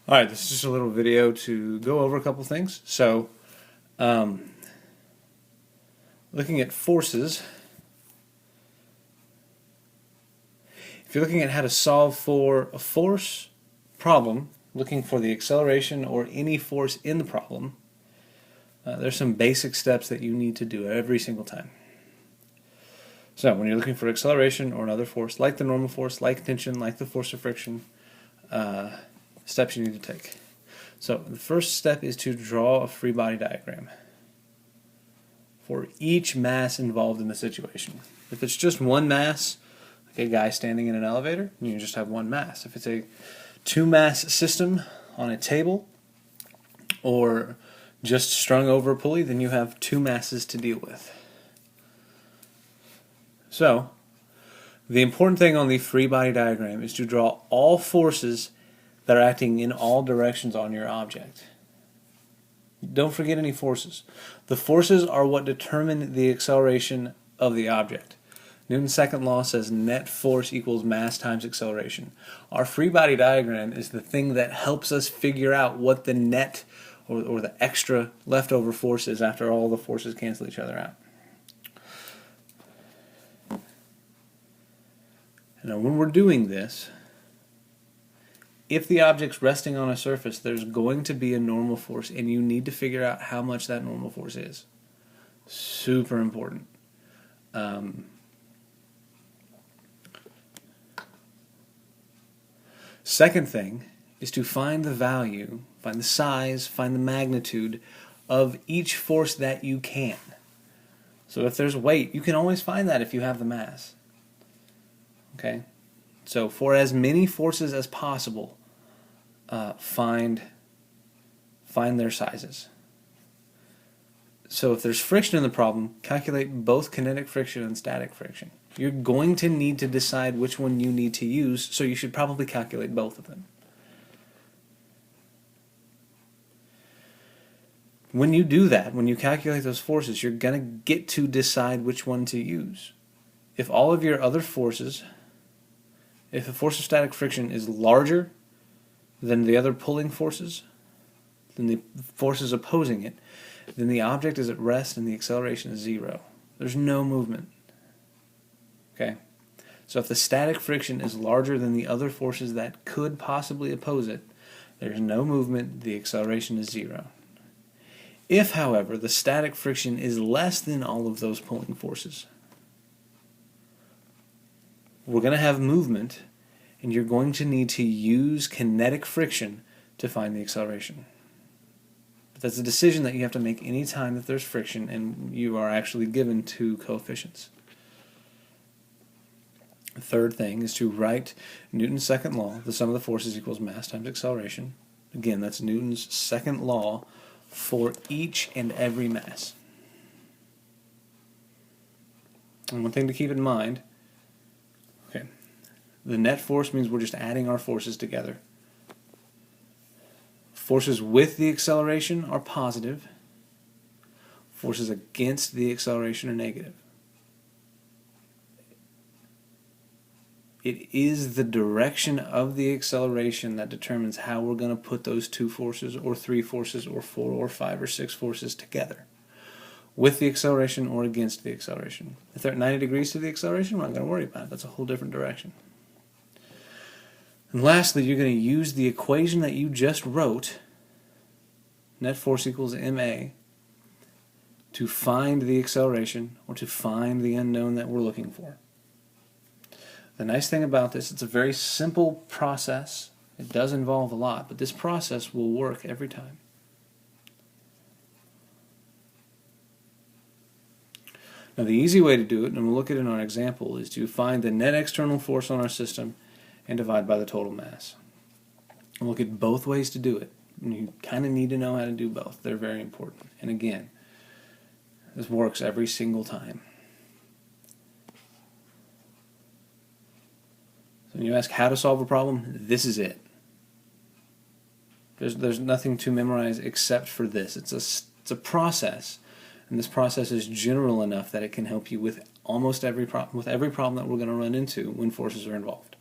Alright, this is just a little video to go over a couple things. So, looking at forces, if you're looking at how to solve for a force problem, looking for the acceleration or any force in the problem, there's some basic steps that you need to do every single time. So, when you're looking for acceleration or another force, like the normal force, like tension, like the force of friction, steps you need to take. So the first step is to draw a free body diagram for each mass involved in the situation. If it's just one mass, like a guy standing in an elevator, you just have one mass. If it's a two-mass system on a table or just strung over a pulley, then you have two masses to deal with. So the important thing on the free body diagram is to draw all forces that are acting in all directions on your object. Don't forget any forces. The forces are what determine the acceleration of the object. Newton's second law says net force equals mass times acceleration. Our free body diagram is the thing that helps us figure out what the net or the extra leftover force is after all the forces cancel each other out. Now when we're doing this, if the object's resting on a surface, there's going to be a normal force, and you need to figure out how much that normal force is. Super important. Second thing is to find the value, find the size, find the magnitude of each force that you can. So if there's weight, you can always find that if you have the mass. Okay? So for as many forces as possible, find their sizes. So if there's friction in the problem, calculate both kinetic friction and static friction. You're going to need to decide which one you need to use, so you should probably calculate both of them. When you do that, when you calculate those forces, you're going to get to decide which one to use. If all of your other forces, if the force of static friction is larger than the other pulling forces, than the forces opposing it, then the object is at rest and the acceleration is zero. There's no movement. Okay? So if the static friction is larger than the other forces that could possibly oppose it, there's no movement, the acceleration is zero. If, however, the static friction is less than all of those pulling forces, we're going to have movement, and you're going to need to use kinetic friction to find the acceleration. But that's a decision that you have to make any time that there's friction and you are actually given two coefficients. The third thing is to write Newton's second law, the sum of the forces equals mass times acceleration. Again, that's Newton's second law for each and every mass. And one thing to keep in mind, okay, the net force means we're just adding our forces together. Forces with the acceleration are positive. Forces against the acceleration are negative. It is the direction of the acceleration that determines how we're going to put those two forces or three forces or four or five or six forces together. With the acceleration or against the acceleration. If they're at 90 degrees to the acceleration, we're not going to worry about it. That's a whole different direction. And lastly, you're going to use the equation that you just wrote, net force equals ma, to find the acceleration or to find the unknown that we're looking for. The nice thing about this, it's a very simple process. It does involve a lot, but this process will work every time. Now the easy way to do it, and we'll look at it in our example, is to find the net external force on our system and divide by the total mass. We'll look at both ways to do it. And you kind of need to know how to do both. They're very important. And again, this works every single time. So when you ask how to solve a problem, this is it. There's nothing to memorize except for this. It's a process. And this process is general enough that it can help you with almost every problem, that we're going to run into when forces are involved.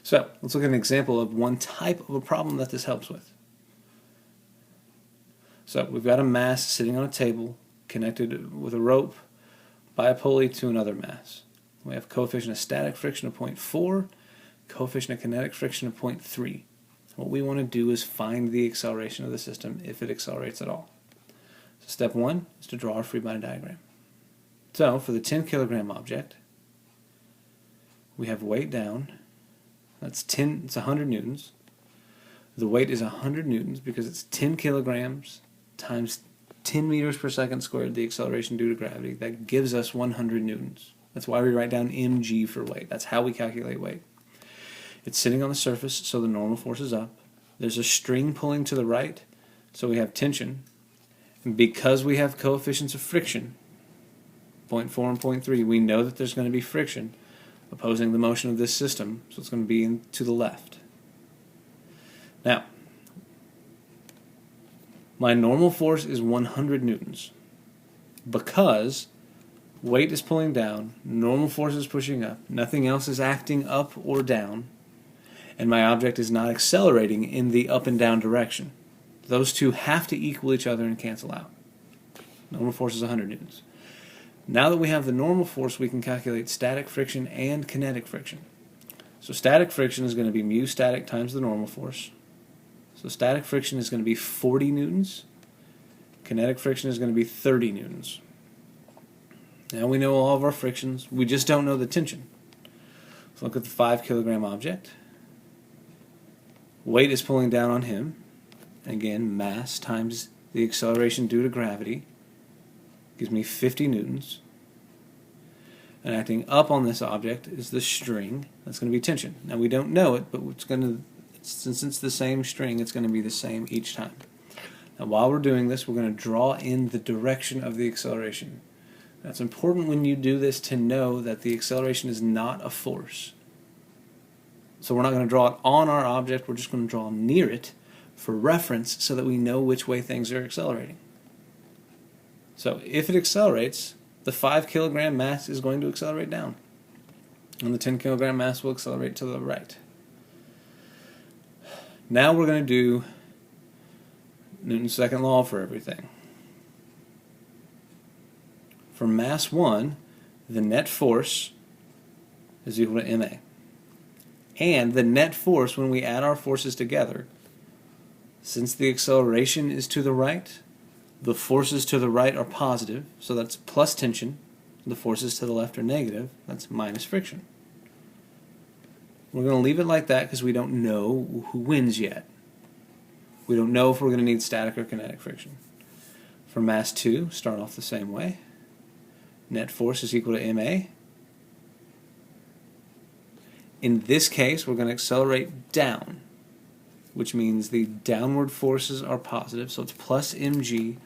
So let's look at an example of one type of a problem that this helps with. So we've got a mass sitting on a table connected with a rope by a pulley to another mass. We have coefficient of static friction of 0.4, coefficient of kinetic friction of 0.3. What we want to do is find the acceleration of the system if it accelerates at all. So step one is to draw our free body diagram. So for the 10 kilogram object, we have weight down. It's 100 newtons. The weight is 100 newtons because it's 10 kilograms times 10 meters per second squared, the acceleration due to gravity. That gives us 100 newtons. That's why we write down mg for weight. That's how we calculate weight. It's sitting on the surface, so the normal force is up. There's a string pulling to the right, so we have tension. And because we have coefficients of friction, 0.4 and 0.3, we know that there's going to be friction opposing the motion of this system, so it's going to be to the left. Now, my normal force is 100 newtons. Because weight is pulling down, normal force is pushing up, nothing else is acting up or down, and my object is not accelerating in the up and down direction. Those two have to equal each other and cancel out. Normal force is 100 newtons. Now that we have the normal force, we can calculate static friction and kinetic friction. So static friction is going to be mu static times the normal force. So static friction is going to be 40 newtons. Kinetic friction is going to be 30 newtons. Now we know all of our frictions. We just don't know the tension. Let's look at the 5 kilogram object. Weight is pulling down on him. Again, mass times the acceleration due to gravity gives me 50 newtons. And acting up on this object is the string. That's going to be tension. Now we don't know it, but since it's the same string, it's going to be the same each time. Now while we're doing this, we're going to draw in the direction of the acceleration. That's important when you do this to know that the acceleration is not a force. So we're not going to draw it on our object, we're just going to draw near it for reference so that we know which way things are accelerating. So if it accelerates, the 5 kilogram mass is going to accelerate down, and the 10 kilogram mass will accelerate to the right. Now we're going to do Newton's second law for everything. For mass 1, the net force is equal to ma. And the net force, when we add our forces together, since the acceleration is to the right, the forces to the right are positive, so that's plus tension. The forces to the left are negative, that's minus friction. We're going to leave it like that because we don't know who wins yet. We don't know if we're going to need static or kinetic friction. For mass 2, start off the same way. Net force is equal to ma. In this case, we're going to accelerate down, which means the downward forces are positive, so it's plus mg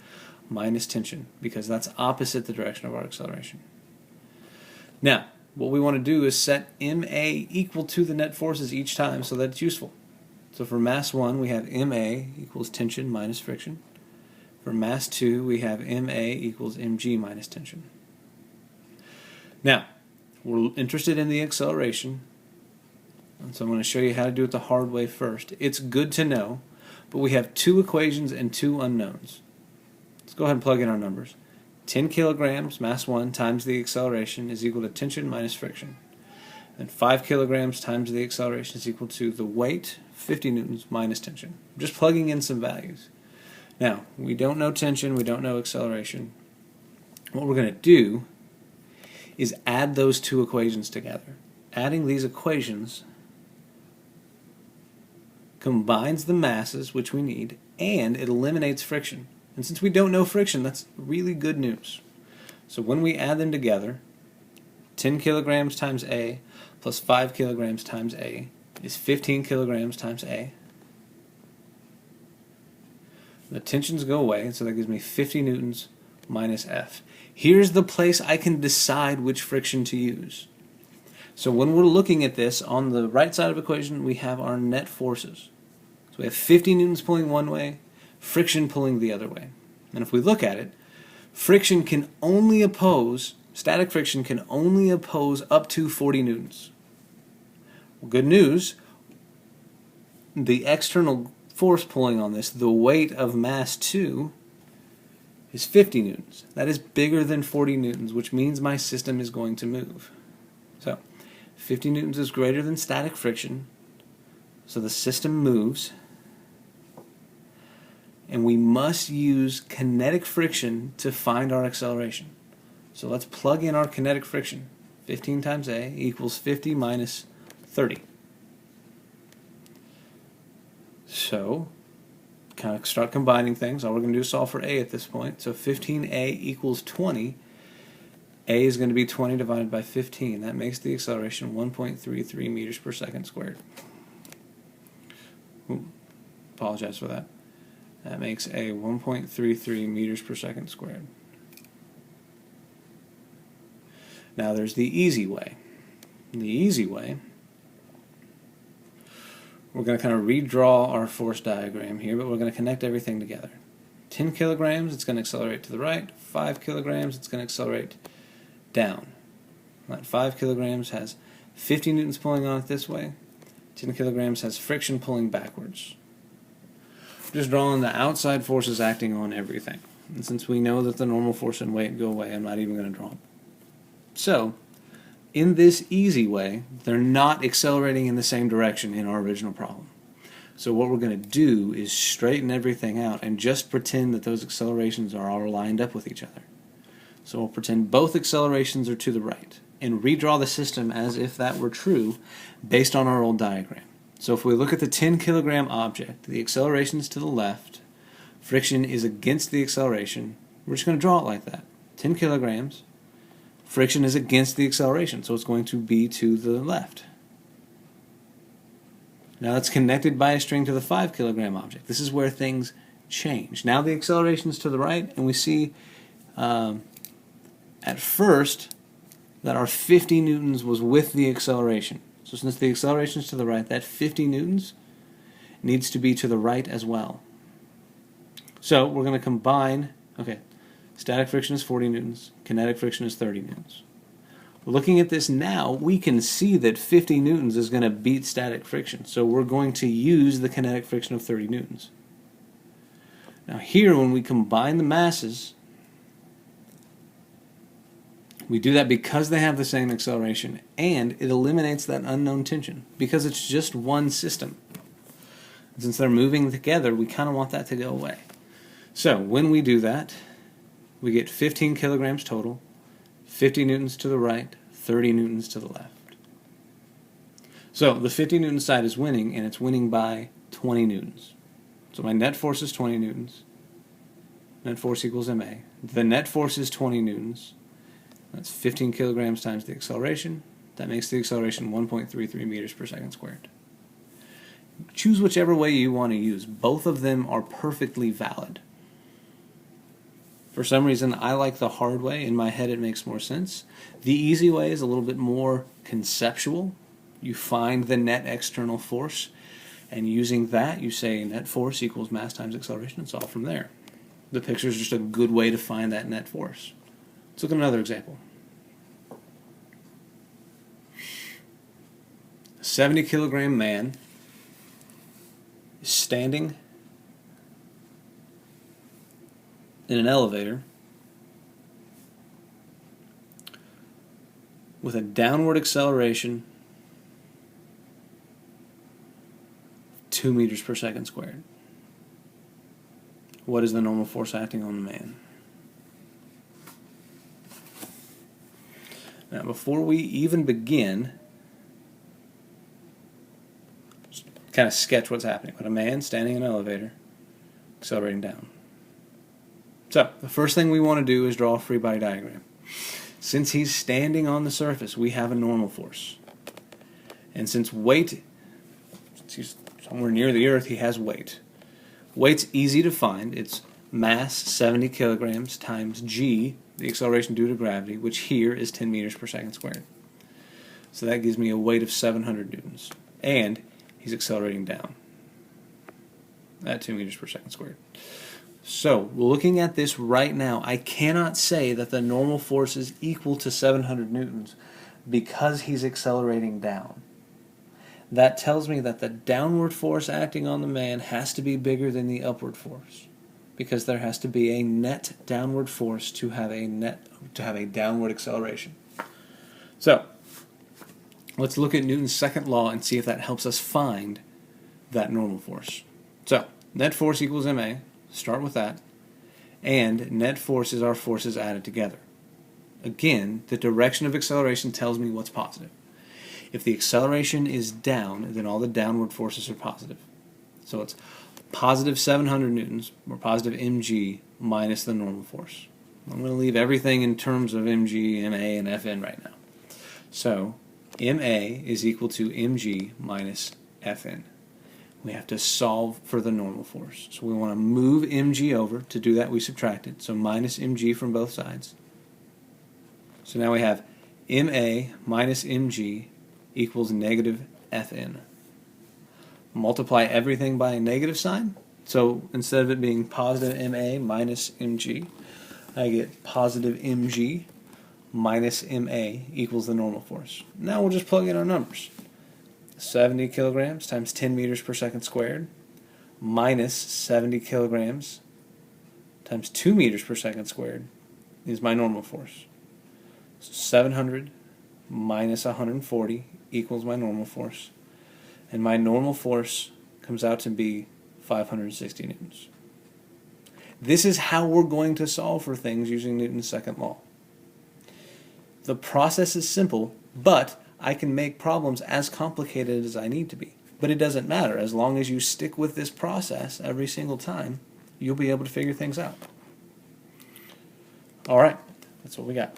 minus tension, because that's opposite the direction of our acceleration. Now, what we want to do is set ma equal to the net forces each time so that it's useful. So for mass 1, we have ma equals tension minus friction. For mass 2, we have ma equals mg minus tension. Now, we're interested in the acceleration, and so I'm going to show you how to do it the hard way first. It's good to know, but we have 2 equations and 2 unknowns. Let's go ahead and plug in our numbers. 10 kilograms, mass 1, times the acceleration is equal to tension minus friction. And 5 kilograms times the acceleration is equal to the weight, 50 newtons, minus tension. I'm just plugging in some values. Now, we don't know tension, we don't know acceleration. What we're going to do is add those 2 equations together. Adding these equations combines the masses, which we need, and it eliminates friction. And since we don't know friction, that's really good news. So when we add them together, 10 kilograms times A plus 5 kilograms times A is 15 kilograms times A. The tensions go away, so that gives me 50 newtons minus F. Here's the place I can decide which friction to use. So when we're looking at this, on the right side of the equation, we have our net forces. So we have 50 newtons pulling one way, friction pulling the other way. And if we look at it, friction can only oppose, static friction can only oppose up to 40 newtons. Well, good news, the external force pulling on this, the weight of mass 2, is 50 newtons. That is bigger than 40 newtons, which means my system is going to move. So 50 newtons is greater than static friction, so the system moves. And we must use kinetic friction to find our acceleration. So let's plug in our kinetic friction. 15 times A equals 50 minus 30. So, kind of start combining things. All we're going to do is solve for A at this point. So 15A equals 20. A is going to be 20 divided by 15. That makes the acceleration 1.33 meters per second squared. Ooh, apologize for that. That makes a 1.33 meters per second squared. Now there's the easy way. The easy way, we're going to kind of redraw our force diagram here, but we're going to connect everything together. 10 kilograms, it's going to accelerate to the right. 5 kilograms, it's going to accelerate down. That 5 kilograms has 50 newtons pulling on it this way. 10 kilograms has friction pulling backwards. Just drawing the outside forces acting on everything. And since we know that the normal force and weight go away, I'm not even going to draw them. So, in this easy way, they're not accelerating in the same direction in our original problem. So what we're going to do is straighten everything out and just pretend that those accelerations are all lined up with each other. So we'll pretend both accelerations are to the right and redraw the system as if that were true based on our old diagram. So if we look at the 10 kilogram object, the acceleration is to the left, friction is against the acceleration. We're just going to draw it like that. 10 kilograms, friction is against the acceleration, so it's going to be to the left. Now it's connected by a string to the 5 kilogram object. This is where things change. Now the acceleration is to the right, and we see at first that our 50 newtons was with the acceleration. So since the acceleration is to the right, that 50 newtons needs to be to the right as well. So we're going to combine, okay, static friction is 40 newtons, kinetic friction is 30 newtons. Looking at this now, we can see that 50 newtons is going to beat static friction, so we're going to use the kinetic friction of 30 newtons. Now here, when we combine the masses, we do that because they have the same acceleration, and it eliminates that unknown tension, because it's just one system. Since they're moving together, we kind of want that to go away. So when we do that, we get 15 kilograms total, 50 newtons to the right, 30 newtons to the left. So the 50 newton side is winning, and it's winning by 20 newtons. So my net force is 20 newtons. Net force equals ma. The net force is 20 newtons. That's 15 kilograms times the acceleration. That makes the acceleration 1.33 meters per second squared. Choose whichever way you want to use. Both of them are perfectly valid. For some reason, I like the hard way. In my head, it makes more sense. The easy way is a little bit more conceptual. You find the net external force, and using that, you say net force equals mass times acceleration. It's all from there. The picture is just a good way to find that net force. Let's look at another example. A 70 kilogram man is standing in an elevator with a downward acceleration of 2 meters per second squared. What is the normal force acting on the man? Now, before we even begin, just kind of sketch what's happening. But a man standing in an elevator, accelerating down. So, the first thing we want to do is draw a free body diagram. Since he's standing on the surface, we have a normal force. And since he's somewhere near the earth, he has weight. Weight's easy to find. It's mass, 70 kilograms, times g, the acceleration due to gravity, which here is 10 meters per second squared. So that gives me a weight of 700 newtons. And he's accelerating down at 2 meters per second squared. So, looking at this right now, I cannot say that the normal force is equal to 700 newtons because he's accelerating down. that tells me that the downward force acting on the man has to be bigger than the upward force, because there has to be a net downward force to have a downward acceleration. So let's look at Newton's second law and see if that helps us find that normal force. So net force equals ma. Start with that. And net force is our forces added together. Again, the direction of acceleration tells me what's positive. If the acceleration is down, then all the downward forces are positive. So it's positive 700 newtons, or positive mg, minus the normal force. I'm going to leave everything in terms of mg, ma, and fn right now. So ma is equal to mg minus fn. We have to solve for the normal force. So we want to move mg over. To do that, we subtract it. So minus mg from both sides. So now we have ma minus mg equals negative fn. Multiply everything by a negative sign. So instead of it being positive ma minus mg, I get positive mg minus ma equals the normal force. Now we'll just plug in our numbers. 70 kilograms times 10 meters per second squared minus 70 kilograms times 2 meters per second squared is my normal force. So 700 minus 140 equals my normal force. And my normal force comes out to be 560 newtons. This is how we're going to solve for things using Newton's second law. The process is simple, but I can make problems as complicated as I need to be. But it doesn't matter. As long as you stick with this process every single time, you'll be able to figure things out. All right, that's what we got.